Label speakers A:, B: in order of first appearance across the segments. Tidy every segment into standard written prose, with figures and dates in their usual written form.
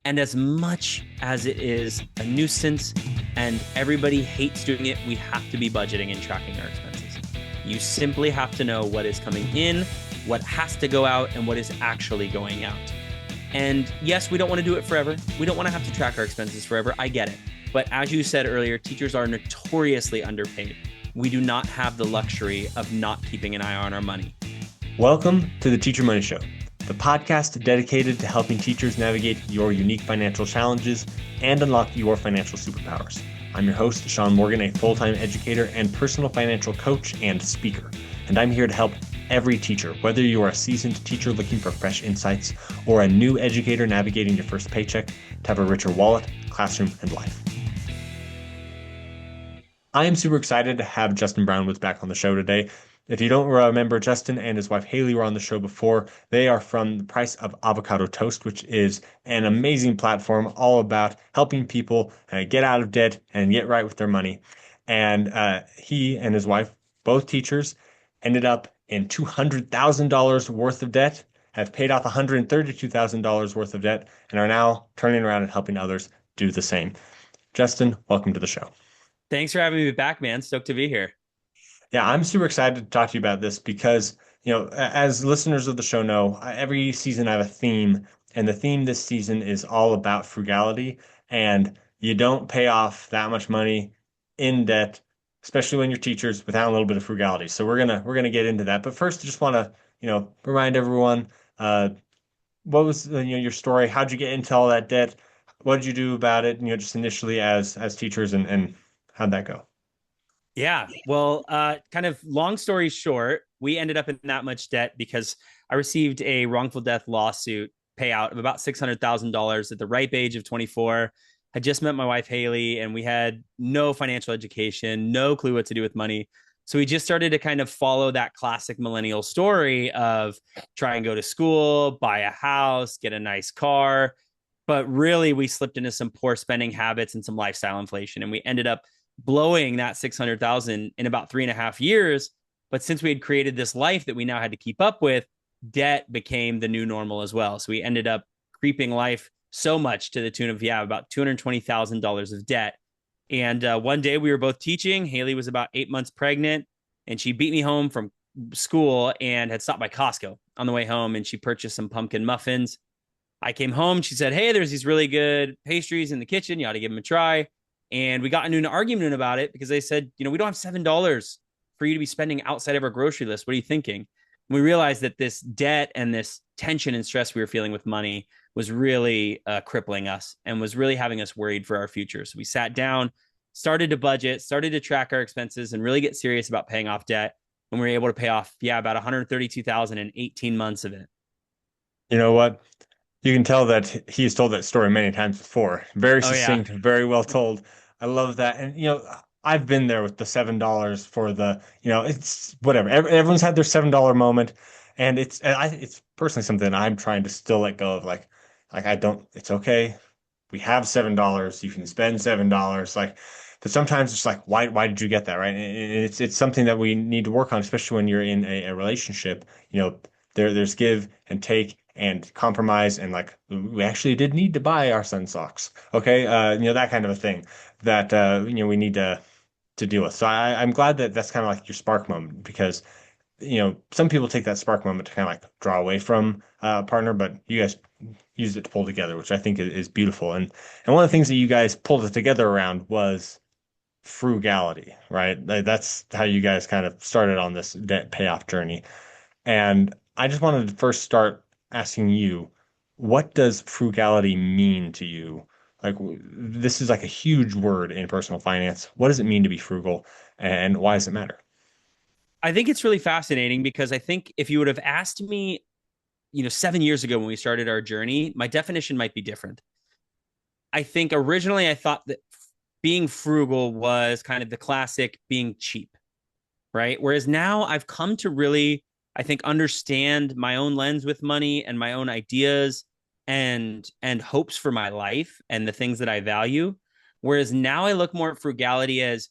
A: And as much as it is a nuisance and everybody hates doing it, we have to be budgeting and tracking our expenses. You simply have to know what is coming in, what has to go out, and what is actually going out. And yes, we don't want to do it forever. We don't want to have to track our expenses forever. I get it. But as you said earlier, teachers are notoriously underpaid. We do not have the luxury of not keeping an eye on our money.
B: Welcome to the Teacher Money Show, the podcast dedicated to helping teachers navigate your unique financial challenges and unlock your financial superpowers. I'm your host, Sean Morgan, a full-time educator and personal financial coach and speaker, and I'm here to help every teacher, whether you are a seasoned teacher looking for fresh insights or a new educator navigating your first paycheck, to have a richer wallet, classroom, and life. I am super excited to have Justin Brownwood back on the show today. If you don't remember, Justin and his wife Haley were on the show before. They are from The Price of Avocado Toast, which is an amazing platform all about helping people get out of debt and get right with their money. And he and his wife, both teachers, ended up in $200,000 worth of debt, have paid off $132,000 worth of debt, and are now turning around and helping others do the same. Justin, welcome to the show.
A: Thanks for having me back, man. Stoked to be here.
B: Yeah, I'm super excited to talk to you about this because, as listeners of the show know, every season I have a theme, and the theme this season is all about frugality. And you don't pay off that much money in debt, especially when you're teachers, without a little bit of frugality. So we're gonna get into that. But first, I just want to, remind everyone, what was your story? How'd you get into all that debt? What did you do about it? Just initially as teachers, and how'd that go?
A: Yeah. Well, kind of long story short, we ended up in that much debt because I received a wrongful death lawsuit payout of about $600,000 at the ripe age of 24. I just met my wife, Haley, and we had no financial education, no clue what to do with money. So we just started to kind of follow that classic millennial story of try and go to school, buy a house, get a nice car. But really, we slipped into some poor spending habits and some lifestyle inflation. And we ended up blowing that 600,000 in about 3.5 years. But since we had created this life that we now had to keep up with, debt became the new normal as well. So we ended up creeping life so much to the tune of, about $220,000 of debt. And one day we were both teaching. Haley was about 8 months pregnant, and she beat me home from school and had stopped by Costco on the way home, and she purchased some pumpkin muffins. I came home. She said, "Hey, there's these really good pastries in the kitchen. You ought to give them a try." And we got into an argument about it because they said, we don't have $7 for you to be spending outside of our grocery list. What are you thinking? And we realized that this debt and this tension and stress we were feeling with money was really crippling us and was really having us worried for our future. So we sat down, started to budget, started to track our expenses, and really get serious about paying off debt. And we were able to pay off, about 132,000 in 18 months of it.
B: You know what? You can tell that he's told that story many times before. Very
A: Oh yeah.
B: succinct, very well told. I love that. And I've been there with the $7 for the, it's whatever. Everyone's had their $7 moment, and it's personally something I'm trying to still let go of. Like I don't. It's okay. We have $7. You can spend $7. But sometimes it's like, why did you get that, right? And it's something that we need to work on, especially when you're in a relationship. There's give and take and compromise, and like we actually did need to buy our son socks. Okay, that kind of a thing that we need to deal with. So I'm glad that that's kind of like your spark moment, because some people take that spark moment to kind of like draw away from a partner, but you guys used it to pull together, which I think is beautiful. And one of the things that you guys pulled it together around was frugality, right? That's how you guys kind of started on this debt payoff journey. And I just wanted to first start asking you, what does frugality mean to you? Like, this is like a huge word in personal finance. What does it mean to be frugal, and why does it matter?
A: I think it's really fascinating because I think if you would have asked me, 7 years ago when we started our journey, my definition might be different. I think originally I thought that being frugal was kind of the classic being cheap, right? Whereas now I've come to really, I think, understand my own lens with money and my own ideas and hopes for my life and the things that I value. Whereas now I look more at frugality as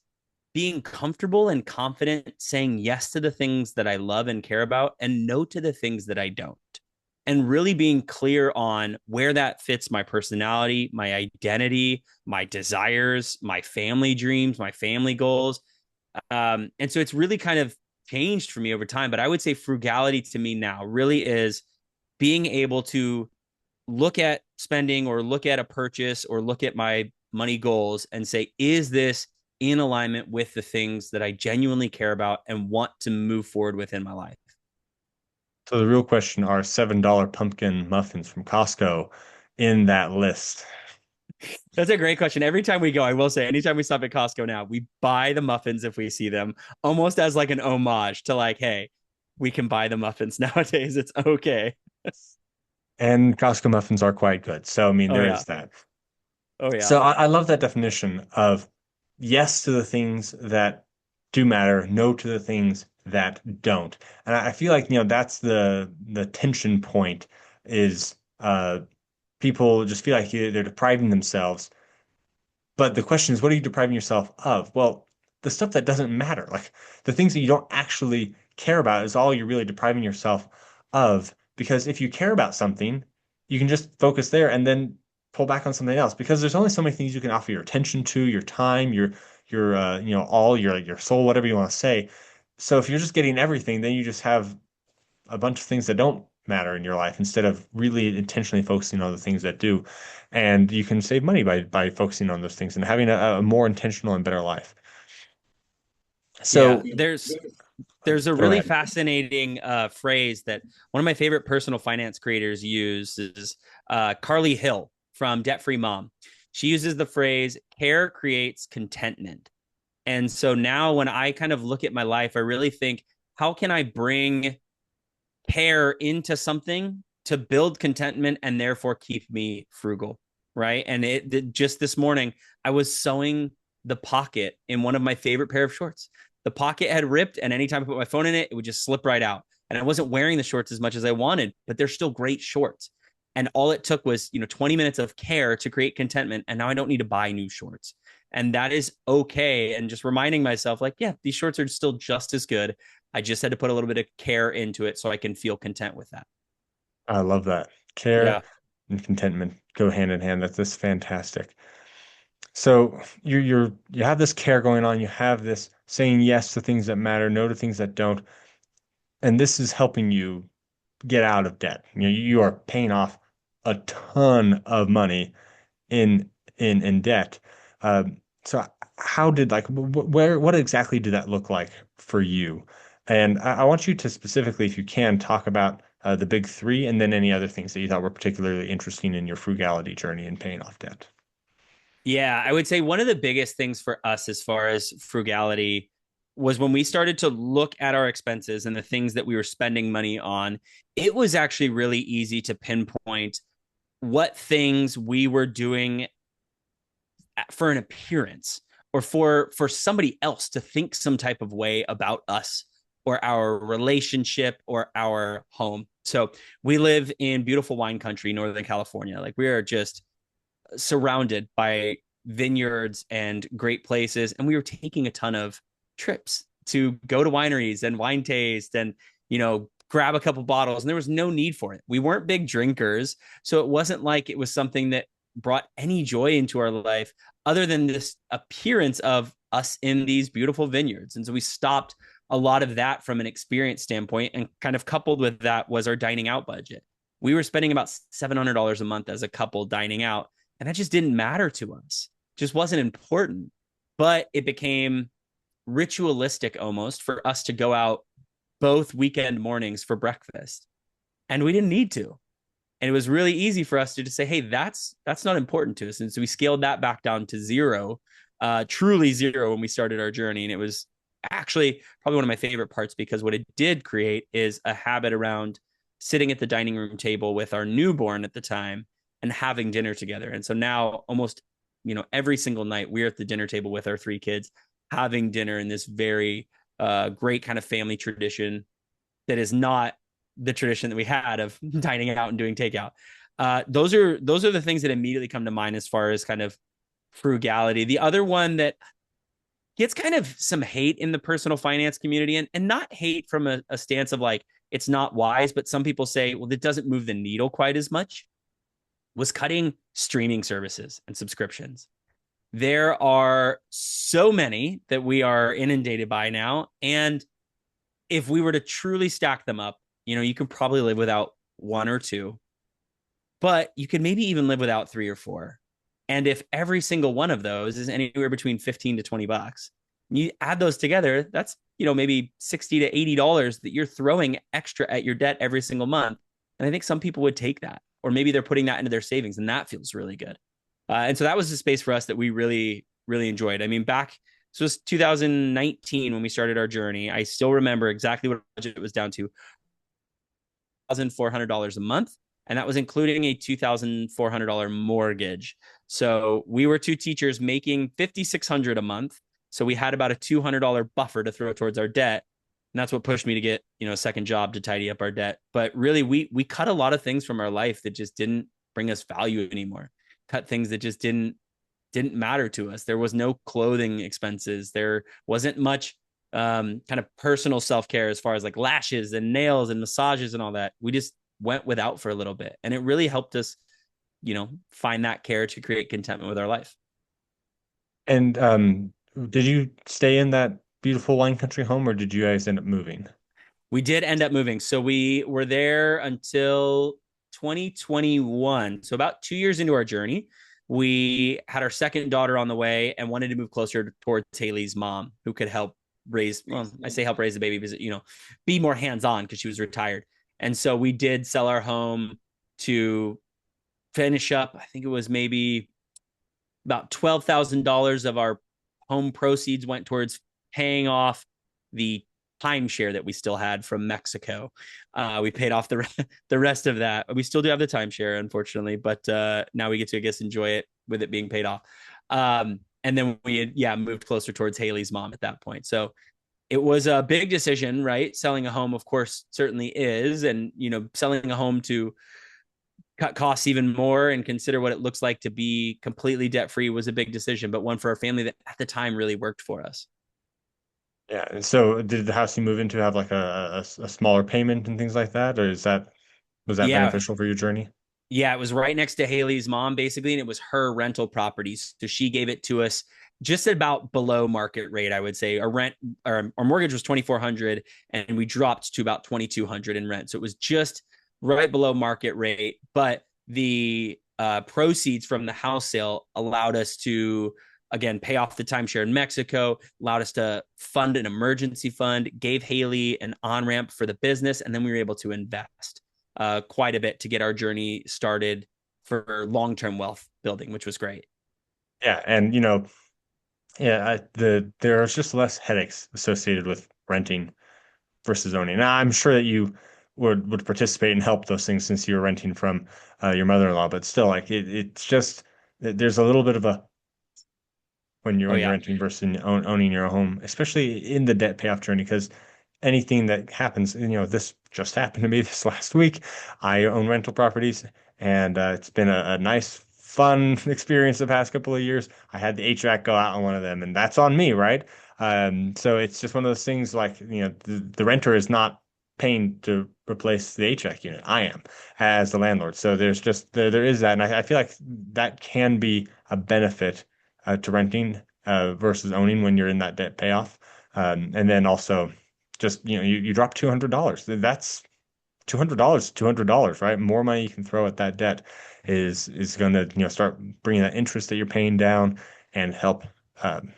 A: being comfortable and confident saying yes to the things that I love and care about and no to the things that I don't. and really being clear on where that fits my personality, my identity, my desires, my family dreams, my family goals. And so it's really kind of changed for me over time. But I would say frugality to me now really is being able to look at spending or look at a purchase or look at my money goals and say, is this in alignment with the things that I genuinely care about and want to move forward with in my life?
B: So the real question, are $7 pumpkin muffins from Costco in that list?
A: That's a great question. Every time we go, I will say, anytime we stop at Costco now, we buy the muffins if we see them, almost as like an homage to like, hey, we can buy the muffins nowadays. It's okay.
B: And Costco muffins are quite good. So, I mean,
A: Oh
B: there
A: yeah.
B: is that.
A: Oh yeah.
B: So I love that definition of yes to the things that do matter, no to the things that don't. And I feel like, that's the tension point is people just feel like they're depriving themselves. But the question is, what are you depriving yourself of? Well, the stuff that doesn't matter, like the things that you don't actually care about, is all you're really depriving yourself of. Because if you care about something, you can just focus there and then pull back on something else. Because there's only so many things you can offer your attention to, your time, your all your soul, whatever you want to say. So if you're just getting everything, then you just have a bunch of things that don't matter in your life instead of really intentionally focusing on the things that do. And you can save money by focusing on those things and having a more intentional and better life.
A: Yeah.
B: So
A: There's a
B: go
A: really
B: ahead.
A: fascinating phrase that one of my favorite personal finance creators uses, Carly Hill from Debt Free Mom. She uses the phrase care creates contentment. And so now when I kind of look at my life, I really think, how can I bring care into something to build contentment and therefore keep me frugal? Right. And just this morning, I was sewing the pocket in one of my favorite pair of shorts. The pocket had ripped, and anytime I put my phone in it, it would just slip right out. And I wasn't wearing the shorts as much as I wanted, but they're still great shorts. And all it took was, 20 minutes of care to create contentment. And now I don't need to buy new shorts. And that is okay. And just reminding myself, like, yeah, these shorts are still just as good. I just had to put a little bit of care into it so I can feel content with that.
B: I love that. Care
A: Yeah.
B: and contentment go hand in hand. That's fantastic. So you have this care going on, you have this saying yes to things that matter, no to things that don't, and this is helping you get out of debt. You are paying off a ton of money in in debt. So how did like where what exactly did that look like for you? And I want you to specifically, if you can, talk about the big three and then any other things that you thought were particularly interesting in your frugality journey and paying off debt.
A: Yeah. I would say one of the biggest things for us as far as frugality was when we started to look at our expenses and the things that we were spending money on, it was actually really easy to pinpoint what things we were doing for an appearance or for somebody else to think some type of way about us or our relationship or our home. So we live in beautiful wine country, Northern California. Like we are just surrounded by vineyards and great places. And we were taking a ton of trips to go to wineries and wine taste and, grab a couple bottles. And there was no need for it. We weren't big drinkers. So it wasn't like it was something that brought any joy into our life other than this appearance of us in these beautiful vineyards. And so we stopped a lot of that from an experience standpoint, and kind of coupled with that was our dining out budget. We were spending about $700 a month as a couple dining out, and that just didn't matter to us. It just wasn't important. But it became ritualistic almost for us to go out both weekend mornings for breakfast. And we didn't need to. And it was really easy for us to just say, hey, that's not important to us. And so we scaled that back down to zero, truly zero when we started our journey. And it was actually probably one of my favorite parts, because what it did create is a habit around sitting at the dining room table with our newborn at the time and having dinner together. And so now almost, every single night we're at the dinner table with our three kids having dinner in this very great kind of family tradition that is not the tradition that we had of dining out and doing takeout. Those are the things that immediately come to mind as far as kind of frugality. The other one that gets kind of some hate in the personal finance community, and not hate from a stance of like, it's not wise, but some people say, well, it doesn't move the needle quite as much, was cutting streaming services and subscriptions. There are so many that we are inundated by now. And if we were to truly stack them up, you can probably live without one or two, but you could maybe even live without three or four. And if every single one of those is anywhere between 15 to $20, you add those together, that's, maybe 60 to $80 that you're throwing extra at your debt every single month. And I think some people would take that, or maybe they're putting that into their savings, and that feels really good. And so that was the space for us that we really, really enjoyed. I mean, so it was 2019 when we started our journey. I still remember exactly what budget it was down to, $1,400 a month. And that was including a $2,400 mortgage. So we were two teachers making $5,600 a month. So we had about a $200 buffer to throw towards our debt. And that's what pushed me to get, a second job to tidy up our debt. But really, we cut a lot of things from our life that just didn't bring us value anymore. Cut things that just didn't matter to us. There was no clothing expenses. There wasn't much kind of personal self-care as far as like lashes and nails and massages and all that. We just went without for a little bit. And it really helped us, find that care to create contentment with our life.
B: And did you stay in that beautiful wine country home, or did you guys end up moving?
A: We did end up moving. So we were there until 2021. So about 2 years into our journey, we had our second daughter on the way and wanted to move closer towards Haley's mom, who could help raise, well, I say help raise the baby, but, be more hands-on because she was retired. And so we did sell our home to finish up. I think it was maybe about $12,000 of our home proceeds went towards paying off the timeshare that we still had from Mexico. We paid off the rest of that. We still do have the timeshare, unfortunately, but now we get to, I guess, enjoy it with it being paid off. And then we had, moved closer towards Haley's mom at that point. So it was a big decision, right? Selling a home, of course, certainly is. And, selling a home to cut costs even more and consider what it looks like to be completely debt free was a big decision, but one for our family that at the time really worked for us.
B: Yeah. And so did the house you move into have like a smaller payment and things like that? Or was that
A: Yeah.
B: beneficial for your journey?
A: Yeah. It was right next to Haley's mom, basically, and it was her rental properties. So she gave it to us just about below market rate, I would say. Our rent, our mortgage was 2,400, and we dropped to about 2,200 in rent. So it was just right below market rate. But the proceeds from the house sale allowed us to, again, pay off the timeshare in Mexico, allowed us to fund an emergency fund, gave Haley an on ramp for the business, and then we were able to invest quite a bit to get our journey started for long term wealth building, which was great.
B: Yeah. And yeah, there's just less headaches associated with renting versus owning. Now, I'm sure that you would participate and help those things since you're renting from your mother-in-law, but still, like it's just there's a little bit of a
A: Oh,
B: when you're
A: yeah.
B: renting versus owning your home, especially in the debt payoff journey, because anything that happens, this just happened to me this last week. I own rental properties, and it's been a nice, fun experience the past couple of years. I had the HVAC go out on one of them, and that's on me, right? So it's just one of those things like, the renter is not paying to replace the HVAC unit. I am as the landlord. So there's just there is that, and I feel like that can be a benefit to renting versus owning when you're in that debt payoff. And then also just, you drop $200. That's $200, right? More money you can throw at that debt is going to, start bringing that interest that you're paying down and help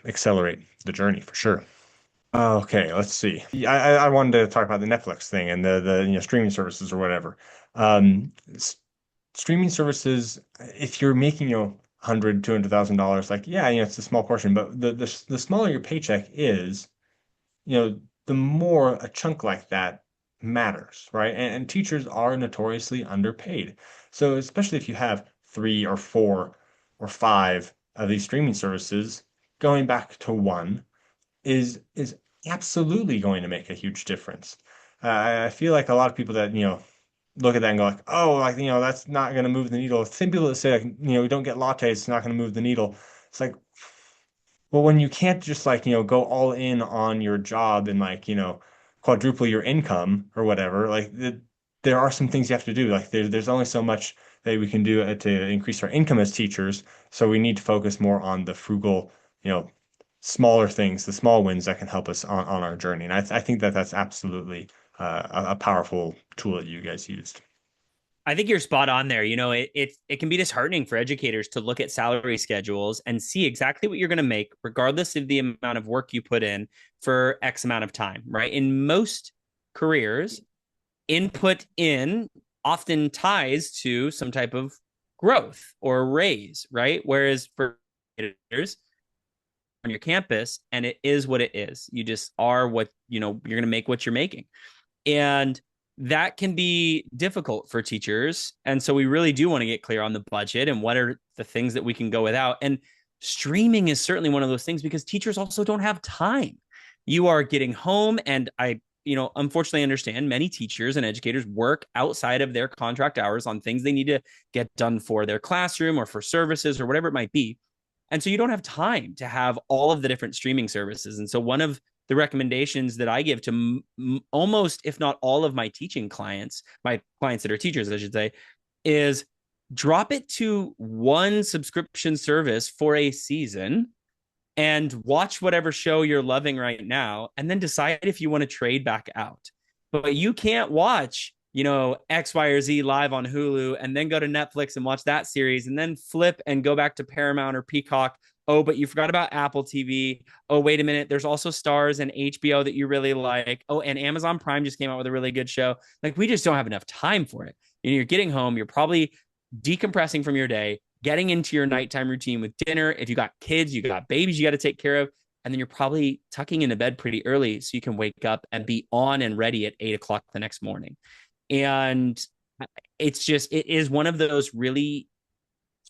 B: accelerate the journey for sure. Okay, let's see. Yeah, I wanted to talk about the Netflix thing and the streaming services or whatever. Um, Streaming services, if you're making, $100,000, $200,000, like, yeah, it's a small portion, but the smaller your paycheck is, the more a chunk like that matters, right? And teachers are notoriously underpaid. So especially if you have three or four or five of these streaming services, going back to one is absolutely going to make a huge difference. I feel like a lot of people that, look at that and go like, oh, like, that's not going to move the needle. Same people that say like, we don't get lattes, it's not going to move the needle. It's like, well, when you can't just like, go all in on your job and like, quadruple your income or whatever, there are some things you have to do. Like there's only so much that we can do to increase our income as teachers. So we need to focus more on the frugal, you know, smaller things, the small wins that can help us on our journey. And I think that that's absolutely a powerful tool that you guys used.
A: I think you're spot on there. It can be disheartening for educators to look at salary schedules and see exactly what you're going to make, regardless of the amount of work you put in for X amount of time, right? In most careers, input in often ties to some type of growth or raise, right? Whereas for educators on your campus, and it is what it is. You just are what, you're going to make what you're making. And that can be difficult for teachers. And so we really do want to get clear on the budget and what are the things that we can go without. And streaming is certainly one of those things because teachers also don't have time. You are getting home, and unfortunately understand many teachers and educators work outside of their contract hours on things they need to get done for their classroom or for services or whatever it might be. And so you don't have time to have all of the different streaming services. And so one of the recommendations that I give to almost, if not all of my teaching clients, my clients that are teachers, I should say, is drop it to one subscription service for a season and watch whatever show you're loving right now, and then decide if you want to trade back out. But you can't watch, X, Y, or Z live on Hulu and then go to Netflix and watch that series and then flip and go back to Paramount or Peacock. Oh, but you forgot about Apple TV. Oh, wait a minute. There's also Stars and HBO that you really like. Oh, and Amazon Prime just came out with a really good show. Like, we just don't have enough time for it. You're getting home, you're probably decompressing from your day, getting into your nighttime routine with dinner. If you got kids, you got babies you got to take care of. And then you're probably tucking into bed pretty early so you can wake up and be on and ready at 8 o'clock the next morning. And it is one of those really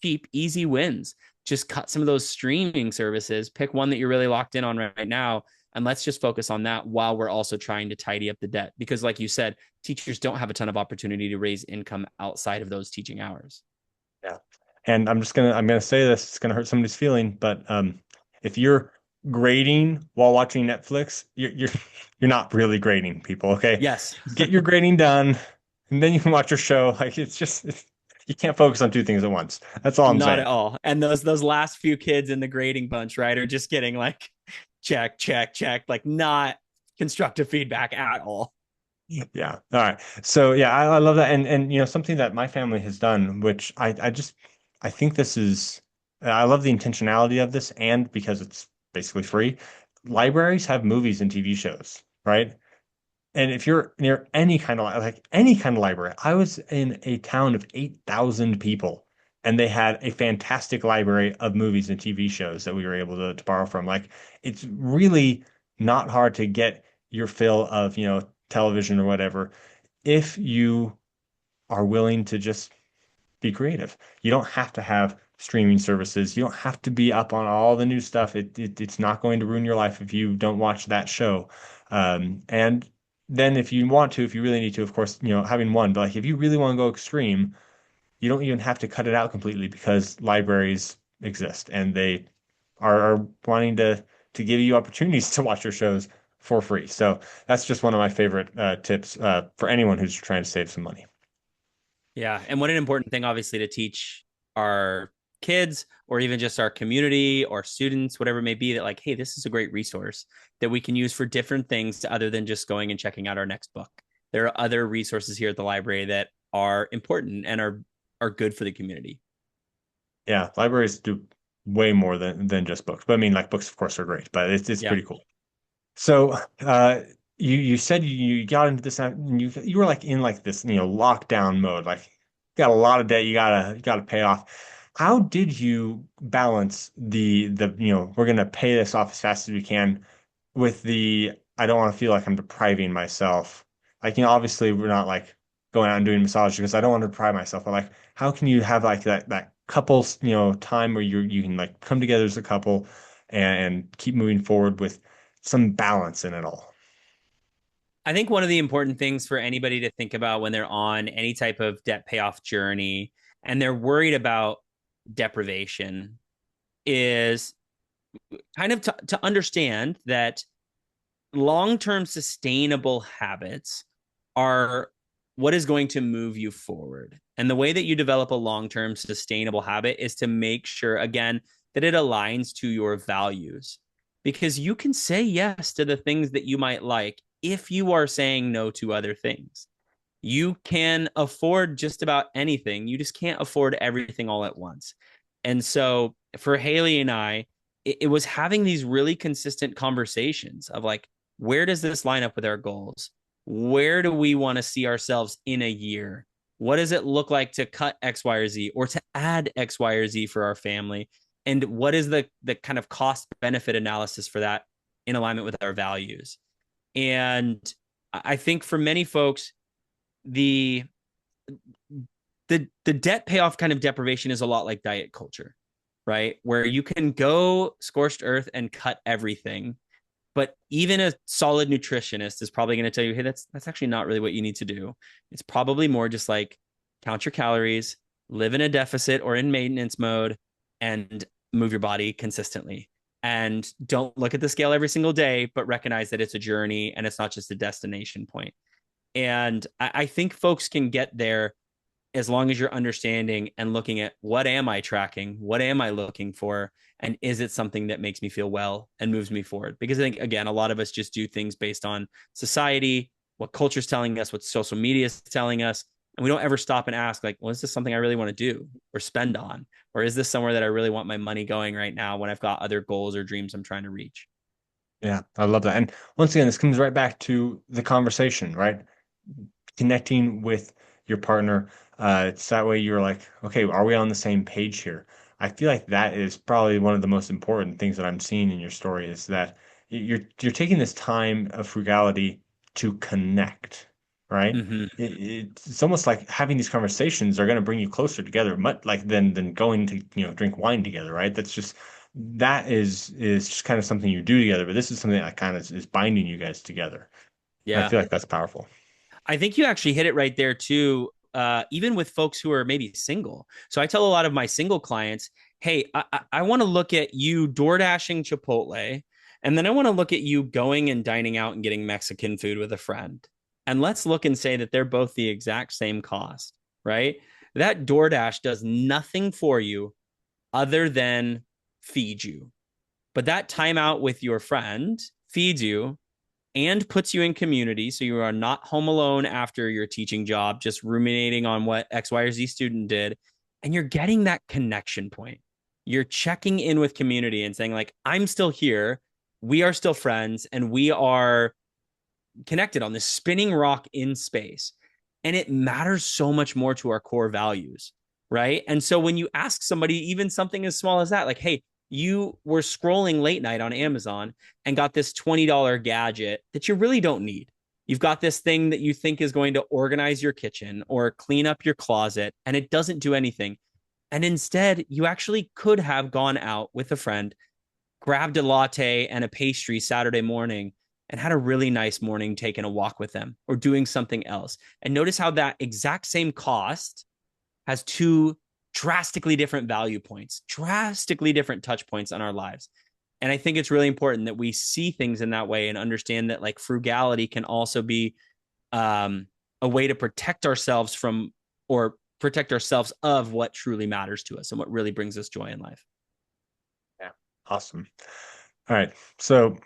A: cheap, easy wins. Just cut some of those streaming services, pick one that you're really locked in on right now, and let's just focus on that while we're also trying to tidy up the debt. Because, like you said, teachers don't have a ton of opportunity to raise income outside of those teaching hours.
B: Yeah. And I'm gonna say this, it's gonna hurt somebody's feeling, but if you're grading while watching Netflix, you're not really grading people, okay?
A: Yes,
B: Get your grading done, and then you can watch your show. Like you can't focus on two things at once. That's all I'm
A: not
B: saying.
A: at all. And those last few kids in the grading bunch, right, are just getting like check, check, check, like not constructive feedback at all.
B: Yeah. All right. So yeah, I love that. And something that my family has done, which I think this is I love the intentionality of this and because it's basically free. Libraries have movies and TV shows, right? And if you're near any kind of library, I was in a town of 8,000 people and they had a fantastic library of movies and TV shows that we were able to borrow from. Like it's really not hard to get your fill of, television or whatever if you are willing to just be creative. You don't have to have streaming services. You don't have to be up on all the new stuff. It's not going to ruin your life if you don't watch that show. And then if you want to, if you really need to, of course, having one, but like if you really want to go extreme, you don't even have to cut it out completely because libraries exist and they are wanting to give you opportunities to watch your shows for free. So that's just one of my favorite tips for anyone who's trying to save some money.
A: Yeah. And what an important thing, obviously, to teach our kids or even just our community or students, whatever it may be, that like, hey, this is a great resource that we can use for different things other than just going and checking out our next book. There are other resources here at the library that are important and are good for the community.
B: Yeah, libraries do way more than just books. But I mean, like books, of course, are great, but it's
A: Yeah.
B: pretty cool. So, you said you got into this and you were like in like this, lockdown mode. Like, you got a lot of debt you gotta pay off. How did you balance the we're gonna pay this off as fast as we can with the I don't want to feel like I'm depriving myself. Like, obviously we're not like going out and doing massage because I don't want to deprive myself, but like how can you have like that couples, time where you can like come together as a couple and keep moving forward with some balance in it all.
A: I think one of the important things for anybody to think about when they're on any type of debt payoff journey and they're worried about deprivation is kind of to understand that long-term sustainable habits are what is going to move you forward. And the way that you develop a long-term sustainable habit is to make sure, again, that it aligns to your values. Because you can say yes to the things that you might like if you are saying no to other things. You can afford just about anything. You just can't afford everything all at once. And so for Haley and I, it was having these really consistent conversations of like, where does this line up with our goals? Where do we want to see ourselves in a year? What does it look like to cut X, Y, or Z or to add X, Y, or Z for our family? And what is the kind of cost benefit analysis for that in alignment with our values? And I think for many folks, the the debt payoff kind of deprivation is a lot like diet culture, right? Where you can go scorched earth and cut everything, but even a solid nutritionist is probably going to tell you, hey, that's actually not really what you need to do. It's probably more just like count your calories, live in a deficit or in maintenance mode, and move your body consistently. And don't look at the scale every single day, but recognize that it's a journey and it's not just a destination point. And I think folks can get there as long as you're understanding and looking at what am I tracking? What am I looking for? And is it something that makes me feel well and moves me forward? Because I think, again, a lot of us just do things based on society, what culture's telling us, what social media is telling us. And we don't ever stop and ask, like, well, is this something I really want to do or spend on? Or is this somewhere that I really want my money going right now when I've got other goals or dreams I'm trying to reach?
B: Yeah, I love that. And once again, this comes right back to the conversation, right? Connecting with your partner. It's that way you're like, okay, are we on the same page here? I feel like that is probably one of the most important things that I'm seeing in your story is that you're taking this time of frugality to connect, right?
A: Mm-hmm.
B: It's almost like having these conversations are going to bring you closer together, much like than going to drink wine together, right? That's just that is just kind of something you do together, but this is something that kind of is binding you guys together. I
A: Yeah.
B: feel like that's powerful.
A: I think you actually hit it right there too. Even with folks who are maybe single. So I tell a lot of my single clients, hey, I want to look at you door dashing Chipotle, and then I want to look at you going and dining out and getting Mexican food with a friend. And let's look and say that they're both the exact same cost, right? That DoorDash does nothing for you other than feed you. But that time out with your friend feeds you and puts you in community. So you are not home alone after your teaching job, just ruminating on what X, Y, or Z student did. And you're getting that connection point. You're checking in with community and saying, like, I'm still here. We are still friends and we are connected on this spinning rock in space. And it matters so much more to our core values. Right. And so when you ask somebody, even something as small as that, like, hey, you were scrolling late night on Amazon and got this $20 gadget that you really don't need. You've got this thing that you think is going to organize your kitchen or clean up your closet, and it doesn't do anything. And instead, you actually could have gone out with a friend, grabbed a latte and a pastry Saturday morning, and had a really nice morning taking a walk with them or doing something else. And notice how that exact same cost has two drastically different value points, drastically different touch points on our lives. And I think it's really important that we see things in that way and understand that like frugality can also be a way to protect ourselves from or protect ourselves of what truly matters to us and what really brings us joy in life.
B: Yeah. Awesome. All right. So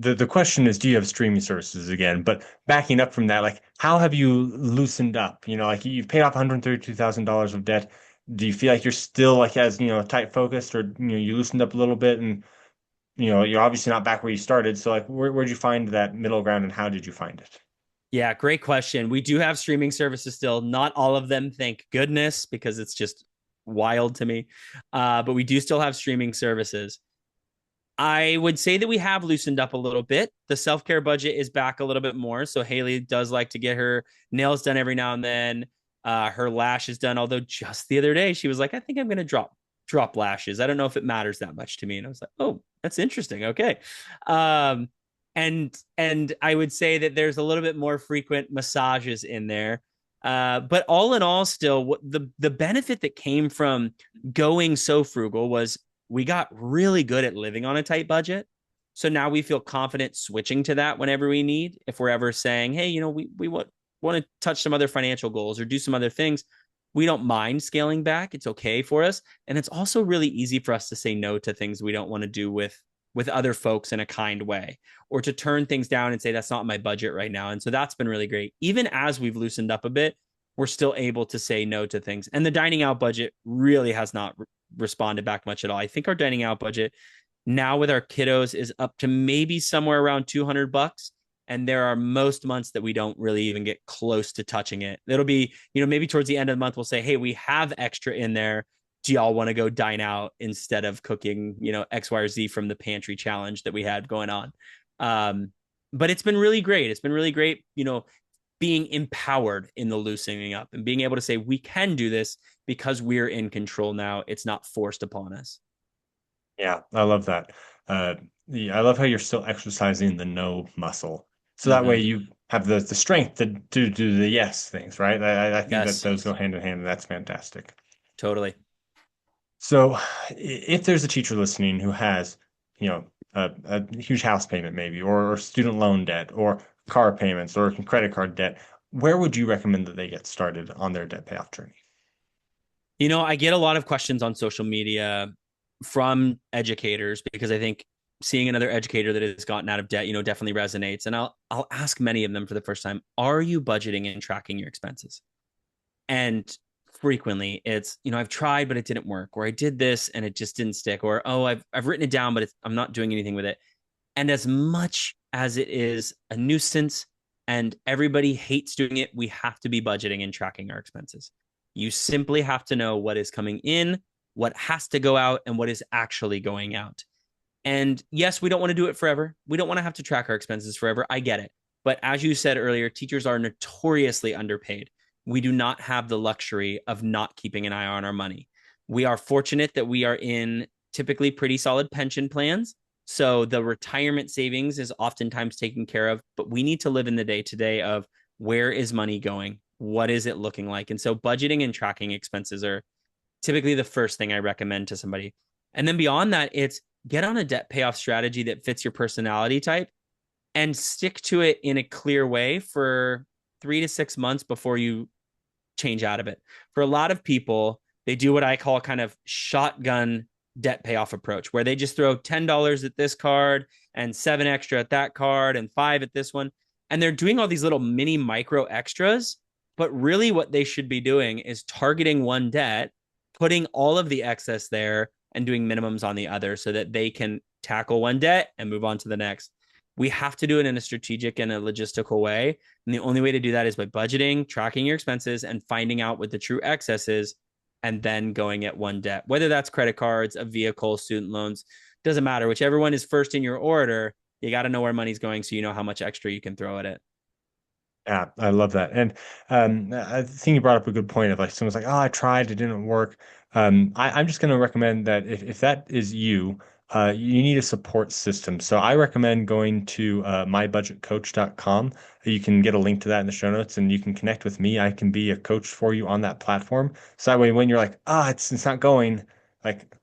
B: the question is, do you have streaming services again? But backing up from that, like how have you loosened up? Like you've paid off $132,000 of debt. Do you feel like you're still like as, tight focused or you loosened up a little bit and you're obviously not back where you started. So like where'd you find that middle ground and how did you find it?
A: Yeah, great question. We do have streaming services still. Not all of them, thank goodness, because it's just wild to me. But we do still have streaming services. I would say that we have loosened up a little bit. The self care budget is back a little bit more. So Haley does like to get her nails done every now and then. Her lashes done. Although just the other day she was like, "I think I'm going to drop lashes. I don't know if it matters that much to me." And I was like, "Oh, that's interesting. Okay." Um, and I would say that there's a little bit more frequent massages in there. But all in all, still, the benefit that came from going so frugal was we got really good at living on a tight budget. So now we feel confident switching to that whenever we need. If we're ever saying, hey, we want to touch some other financial goals or do some other things, we don't mind scaling back. It's okay for us. And it's also really easy for us to say no to things we don't want to do with other folks in a kind way, or to turn things down and say that's not my budget right now. And so that's been really great. Even as we've loosened up a bit, we're still able to say no to things. And the dining out budget really has not responded back much at all. I think our dining out budget now with our kiddos is up to maybe somewhere around $200. And there are most months that we don't really even get close to touching it. It'll be, maybe towards the end of the month, we'll say, hey, we have extra in there. Do y'all want to go dine out instead of cooking, X, Y, or Z from the pantry challenge that we had going on? But it's been really great. It's been really great, being empowered in the loosening up and being able to say, we can do this because we're in control now. It's not forced upon us.
B: Yeah, I love that. Uh, yeah, I love how you're still exercising the no muscle. So that way
A: Mm-hmm.
B: you have the strength to do the yes things, right? I think that
A: Yes,
B: those go hand in hand, and that's fantastic.
A: totally.
B: So if there's a teacher listening who has, a huge house payment maybe, or student loan debt, or car payments, or credit card debt, where would you recommend that they get started on their debt payoff journey?
A: I get a lot of questions on social media from educators because I think seeing another educator that has gotten out of debt, definitely resonates. And I'll ask many of them for the first time, are you budgeting and tracking your expenses? And frequently it's, I've tried, but it didn't work, or I did this and it just didn't stick, or, oh, I've written it down, but I'm not doing anything with it. And as much as it is a nuisance and everybody hates doing it, we have to be budgeting and tracking our expenses. You simply have to know what is coming in, what has to go out, and what is actually going out. And yes, we don't want to do it forever. We don't want to have to track our expenses forever. I get it. But as you said earlier, teachers are notoriously underpaid. We do not have the luxury of not keeping an eye on our money. We are fortunate that we are in typically pretty solid pension plans. So the retirement savings is oftentimes taken care of, but we need to live in the day to day of where is money going? What is it looking like? And so budgeting and tracking expenses are typically the first thing I recommend to somebody. And then beyond that, it's get on a debt payoff strategy that fits your personality type and stick to it in a clear way for 3 to 6 months before you change out of it. For a lot of people, they do what I call kind of shotgun debt payoff approach, where they just throw $10 at this card and seven extra at that card and five at this one. And they're doing all these little mini micro extras. But really, what they should be doing is targeting one debt, putting all of the excess there, and doing minimums on the other so that they can tackle one debt and move on to the next. We have to do it in a strategic and a logistical way. And the only way to do that is by budgeting, tracking your expenses, and finding out what the true excess is, and then going at one debt, whether that's credit cards, a vehicle, student loans, doesn't matter. Whichever one is first in your order, you got to know where money's going so you know how much extra you can throw at it.
B: Yeah, I love that. And I think you brought up a good point of like someone's like, oh, I tried, it didn't work. I'm just going to recommend that if that is you, you need a support system. So I recommend going to mybudgetcoach.com. You can get a link to that in the show notes and you can connect with me. I can be a coach for you on that platform. So that way, when you're like, ah, it's not going, like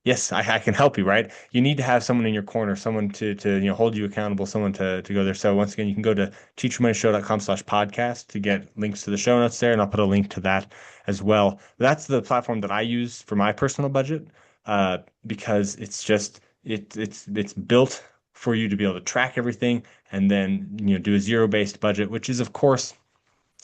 B: yes, I can help you, right? You need to have someone in your corner, someone to hold you accountable, someone to go there. So once again, you can go to teachyourmoneyshow.com/podcast to get links to the show notes there, and I'll put a link to that as well. That's the platform that I use for my personal budget, because it's just it's built for you to be able to track everything and then do a zero-based budget, which is of course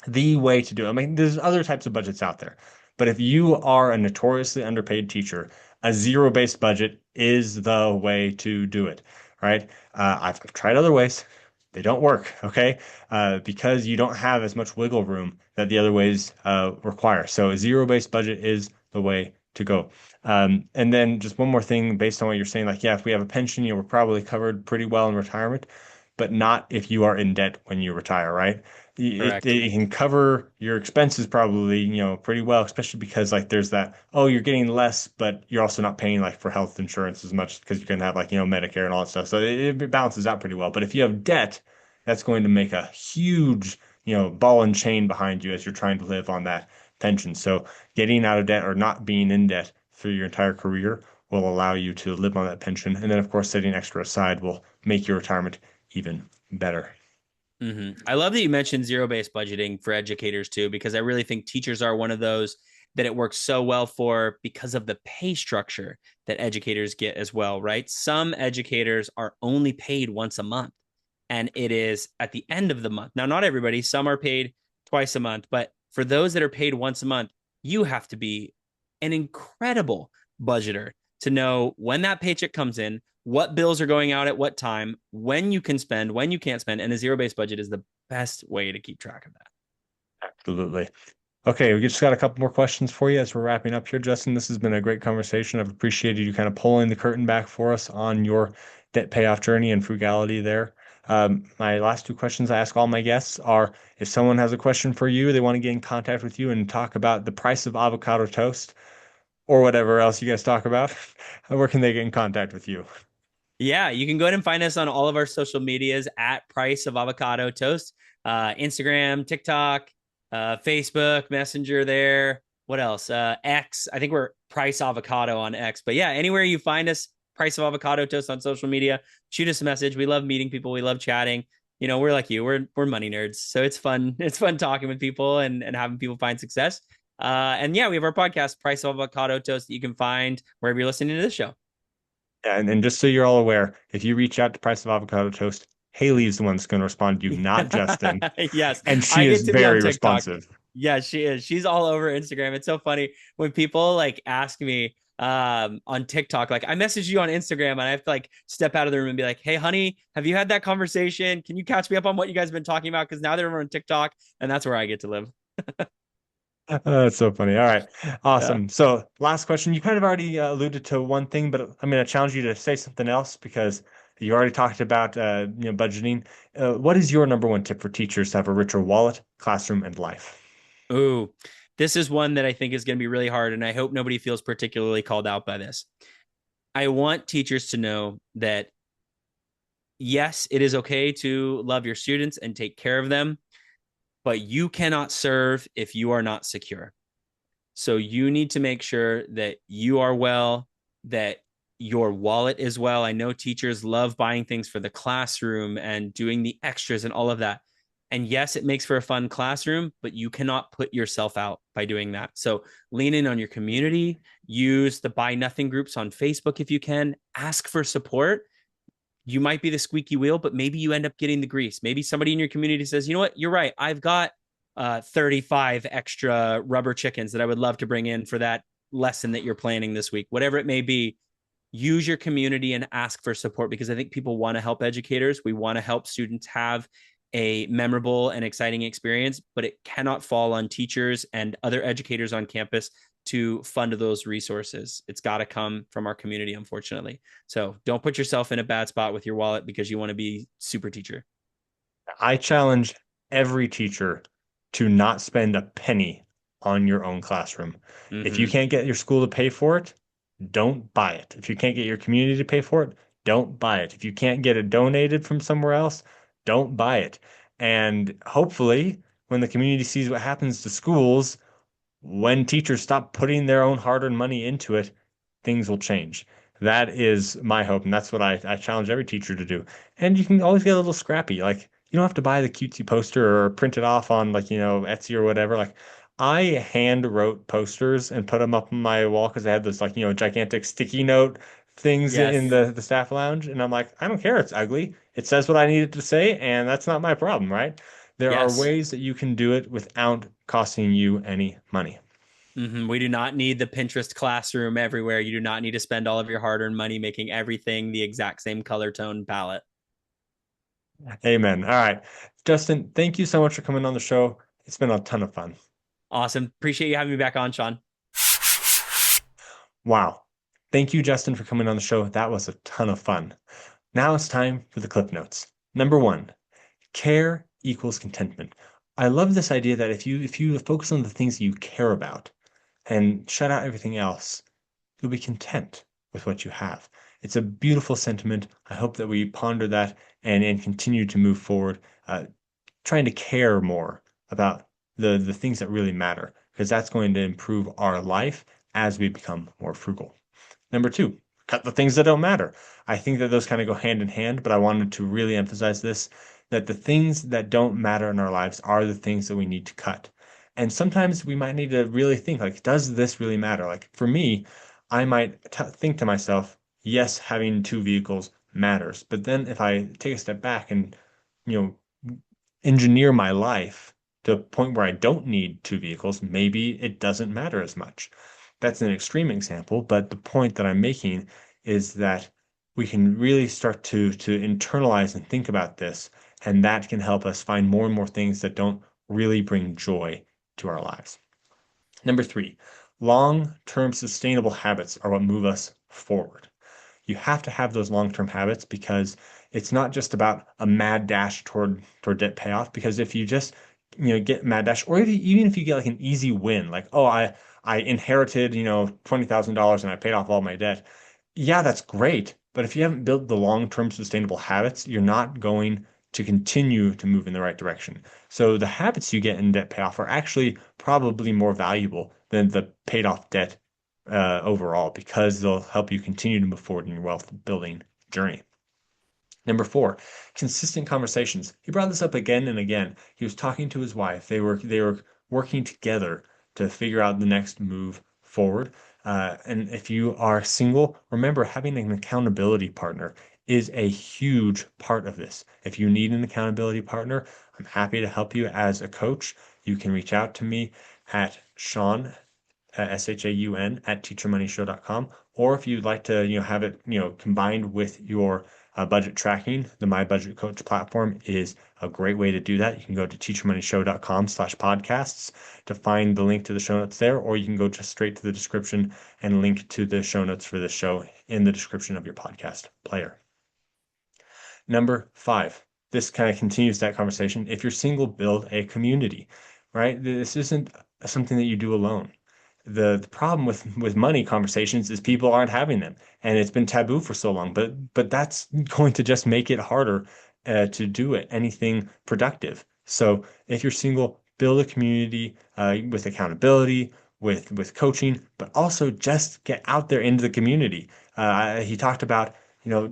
B: the way to do it. I mean, there's other types of budgets out there, but if you are a notoriously underpaid teacher, a zero-based budget is the way to do it, right? I've tried other ways. They don't work, okay? Because you don't have as much wiggle room that the other ways require. So a zero-based budget is the way to go. And then just one more thing based on what you're saying, like, yeah, if we have a pension, we're probably covered pretty well in retirement, but not if you are in debt when you retire, right?
A: Correct.
B: It can cover your expenses probably, pretty well, especially because like there's that, oh, you're getting less, but you're also not paying like for health insurance as much because you can have like, Medicare and all that stuff. So it balances out pretty well. But if you have debt, that's going to make a huge, ball and chain behind you as you're trying to live on that pension. So getting out of debt or not being in debt through your entire career will allow you to live on that pension. And then, of course, setting extra aside will make your retirement even better.
A: I love that you mentioned zero-based budgeting for educators too, because I really think teachers are one of those that it works so well for because of the pay structure that educators get as well, right? Some educators are only paid once a month, and it is at the end of the month. Now, not everybody, some are paid twice a month, but for those that are paid once a month, you have to be an incredible budgeter to know when that paycheck comes in, what bills are going out at what time, when you can spend, when you can't spend, and a zero-based budget is the best way to keep track of that.
B: Absolutely. Okay, we just got a couple more questions for you as we're wrapping up here, Justin. This has been a great conversation. I've appreciated you kind of pulling the curtain back for us on your debt payoff journey and frugality there. My last two questions I ask all my guests are if someone has a question for you, they want to get in contact with you and talk about the price of avocado toast or whatever else you guys talk about, where can they get in contact with you?
A: Yeah, you can go ahead and find us on all of our social medias at Price of Avocado Toast, Instagram, TikTok, Facebook, Messenger there. What else? X. I think we're Price Avocado on X. But yeah, anywhere you find us, Price of Avocado Toast on social media, shoot us a message. We love meeting people. We love chatting. You know, we're like you. We're money nerds, so it's fun. It's fun talking with people and having people find success. And yeah, we have our podcast, Price of Avocado Toast, that you can find wherever you're listening to this show.
B: Yeah, and just so you're all aware, if you reach out to Price of Avocado Toast, Haley is the one that's going to respond to you, not Justin.
A: Yes,
B: And she
A: I
B: is
A: get to be on
B: very
A: TikTok.
B: responsive.
A: Yeah, she is. She's all over Instagram. It's so funny when people like ask me on TikTok, like I message you on Instagram and I have to like step out of the room and be like, "Hey honey, have you had that conversation? Can you catch me up on what you guys have been talking about?" Because now they're on TikTok and that's where I get to live.
B: That's so funny. All right.
A: Yeah.
B: Awesome. So, last question. You kind of already alluded to one thing, but I'm going to challenge you to say something else because you already talked about budgeting. What is your number one tip for teachers to have a richer wallet, classroom, and life?
A: Ooh, this is one that I think is going to be really hard, and I hope nobody feels particularly called out by this. I want teachers to know that yes, it is okay to love your students and take care of them, but you cannot serve if you are not secure. So you need to make sure that you are well, that your wallet is well. I know teachers love buying things for the classroom and doing the extras and all of that. And yes, it makes for a fun classroom, but you cannot put yourself out by doing that. So lean in on your community, use the buy nothing groups on Facebook if you can, ask for support. You might be the squeaky wheel, but maybe you end up getting the grease. Maybe somebody in your community says, you know what, you're right. I've got 35 extra rubber chickens that I would love to bring in for that lesson that you're planning this week, whatever it may be. Use your community and ask for support because I think people want to help educators. We want to help students have a memorable and exciting experience, but it cannot fall on teachers and other educators on campus to fund those resources. It's got to come from our community, unfortunately. So don't put yourself in a bad spot with your wallet because you want to be super teacher.
B: I challenge every teacher to not spend a penny on your own classroom. If you
A: Mm-hmm.
B: can't get your school to pay for it, don't buy it. If you can't get your community to pay for it, don't buy it. If you can't get it donated from somewhere else, don't buy it. And hopefully, when the community sees what happens to schools, when teachers stop putting their own hard-earned money into it, things will change. That is my hope, and that's what I challenge every teacher to do. And you can always get a little scrappy. Like you don't have to buy the cutesy poster or print it off on like, Etsy or whatever. Like I hand wrote posters and put them up on my wall because I had this like, gigantic sticky note things in
A: Yes.
B: the staff lounge. And I'm like, I don't care. It's ugly. It says what I needed to say, and that's not my problem, right? There are
A: Yes.
B: ways that you can do it without costing you any money.
A: We do not need the Pinterest classroom everywhere. You do not need to spend all of your hard earned money making everything the exact same color tone palette.
B: Amen. All right. Justin, thank you so much for coming on the show. It's been a ton of fun.
A: Awesome. Appreciate you having me back on, Sean.
B: Wow. Thank you, Justin, for coming on the show. That was a ton of fun. Now it's time for the clip notes. Number one, care equals contentment. I love this idea that if you focus on the things you care about and shut out everything else, you'll be content with what you have. It's a beautiful sentiment. I hope that we ponder that and continue to move forward, trying to care more about the things that really matter, because that's going to improve our life as we become more frugal. Number two, cut the things that don't matter. I think that those kind of go hand in hand, but I wanted to really emphasize this, that the things that don't matter in our lives are the things that we need to cut. And sometimes we might need to really think, like, does this really matter? Like for me, I might think to myself, yes, having two vehicles matters. But then if I take a step back and, you engineer my life to a point where I don't need two vehicles, maybe it doesn't matter as much. That's an extreme example, but the point that I'm making is that we can really start to internalize and think about this, and that can help us find more and more things that don't really bring joy to our lives. Number three, long-term sustainable habits are what move us forward. You have to have those long-term habits because it's not just about a mad dash toward debt payoff. Because if you just get mad dash, or even if you get like an easy win, like oh I inherited $20,000 and I paid off all my debt, yeah, that's great. But if you haven't built the long-term sustainable habits, you're not going to continue to move in the right direction. So the habits you get in debt payoff are actually probably more valuable than the paid off debt overall because they'll help you continue to move forward in your wealth building journey. Number four, consistent conversations. He brought this up again and again. He was talking to his wife. They were working together to figure out the next move forward. And if you are single, remember having an accountability partner is a huge part of this. If you need an accountability partner, I'm happy to help you as a coach. You can reach out to me at Sean SHAUN at teachermoneyshow.com. Or if you'd like to, have it, combined with your budget tracking, the My Budget Coach platform is a great way to do that. You can go to teachermoneyshow.com/podcasts to find the link to the show notes there, or you can go just straight to the description and link to the show notes for this show in the description of your podcast player. Number five, this kind of continues that conversation. If you're single, build a community, right? This isn't something that you do alone. The problem with money conversations is people aren't having them, and it's been taboo for so long. But that's going to just make it harder to do anything productive. So if you're single, build a community with accountability, with coaching, but also just get out there into the community. He talked about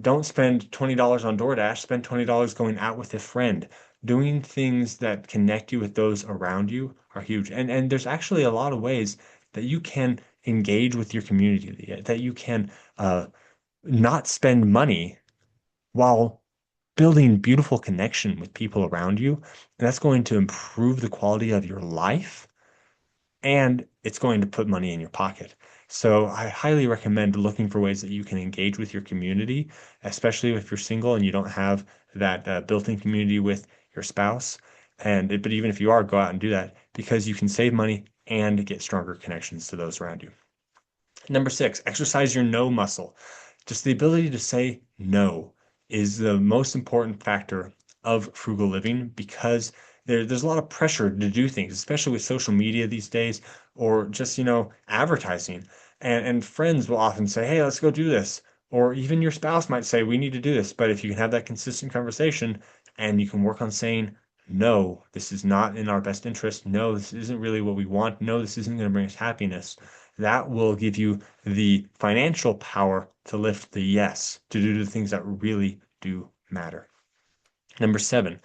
B: don't spend $20 on DoorDash, spend $20 going out with a friend. Doing things that connect you with those around you are huge. And there's actually a lot of ways that you can engage with your community, that you can not spend money while building beautiful connection with people around you. And that's going to improve the quality of your life and it's going to put money in your pocket. So I highly recommend looking for ways that you can engage with your community, especially if you're single and you don't have that built-in community with your spouse. But even if you are, go out and do that because you can save money and get stronger connections to those around you. Number six, exercise your no muscle. Just the ability to say no is the most important factor of frugal living because there's a lot of pressure to do things, especially with social media these days or just, advertising. And friends will often say, hey, let's go do this. Or even your spouse might say, we need to do this. But if you can have that consistent conversation and you can work on saying, no, this is not in our best interest. No, this isn't really what we want. No, this isn't going to bring us happiness. That will give you the financial power to lift the yes, to do the things that really do matter. Number seven,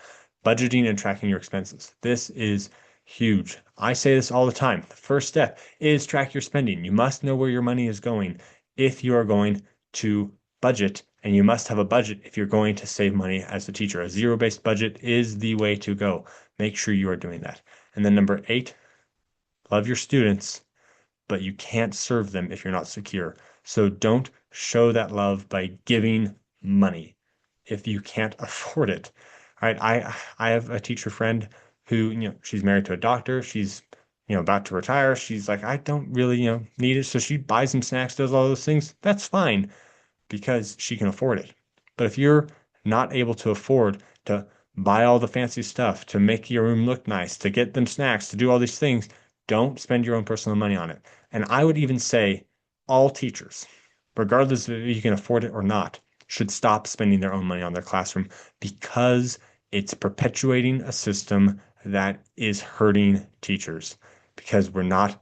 B: budgeting and tracking your expenses. This is huge. I say this all the time. The first step is track your spending. You must know where your money is going if you are going to budget, and you must have a budget if you're going to save money as a teacher. A zero-based budget is the way to go. Make sure you are doing that. And then number eight, love your students, but you can't serve them if you're not secure. So don't show that love by giving money if you can't afford it. All right. I have a teacher friend who, she's married to a doctor. She's, about to retire. She's like, I don't really, need it. So she buys some snacks, does all those things. That's fine because she can afford it. But if you're not able to afford to buy all the fancy stuff, to make your room look nice, to get them snacks, to do all these things, don't spend your own personal money on it. And I would even say all teachers, regardless if you can afford it or not, should stop spending their own money on their classroom because it's perpetuating a system that is hurting teachers because we're not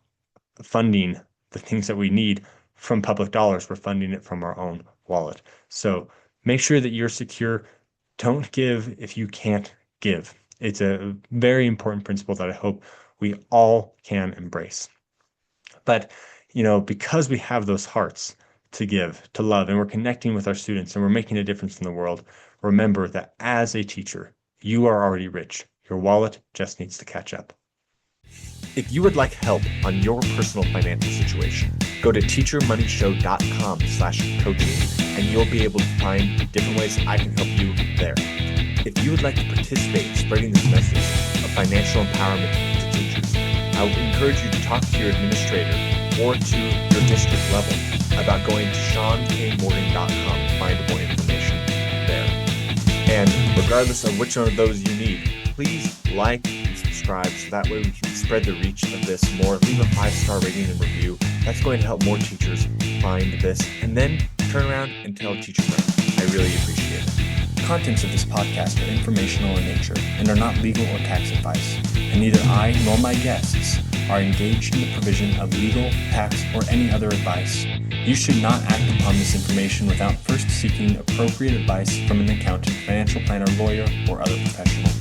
B: funding the things that we need from public dollars. We're funding it from our own wallet. So make sure that you're secure. Don't give if you can't give. It's a very important principle that I hope we all can embrace. But, because we have those hearts to give, to love, and we're connecting with our students and we're making a difference in the world, remember that as a teacher, you are already rich. Your wallet just needs to catch up.
C: If you would like help on your personal financial situation, go to teachermoneyshow.com/coaching and you'll be able to find different ways I can help you there. If you would like to participate in spreading this message of financial empowerment to teachers, I would encourage you to talk to your administrator or to your district level about going to SeanKMorgan.com to find more information there. And regardless of which one of those you need, please like and subscribe so that way we can spread the reach of this more. Leave a 5-star rating and review. That's going to help more teachers find this and then turn around and tell teacher friends. I really appreciate it.
D: Contents of this podcast are informational in nature and are not legal or tax advice, and neither I nor my guests are engaged in the provision of legal, tax, or any other advice. You should not act upon this information without first seeking appropriate advice from an accountant, financial planner, lawyer, or other professional.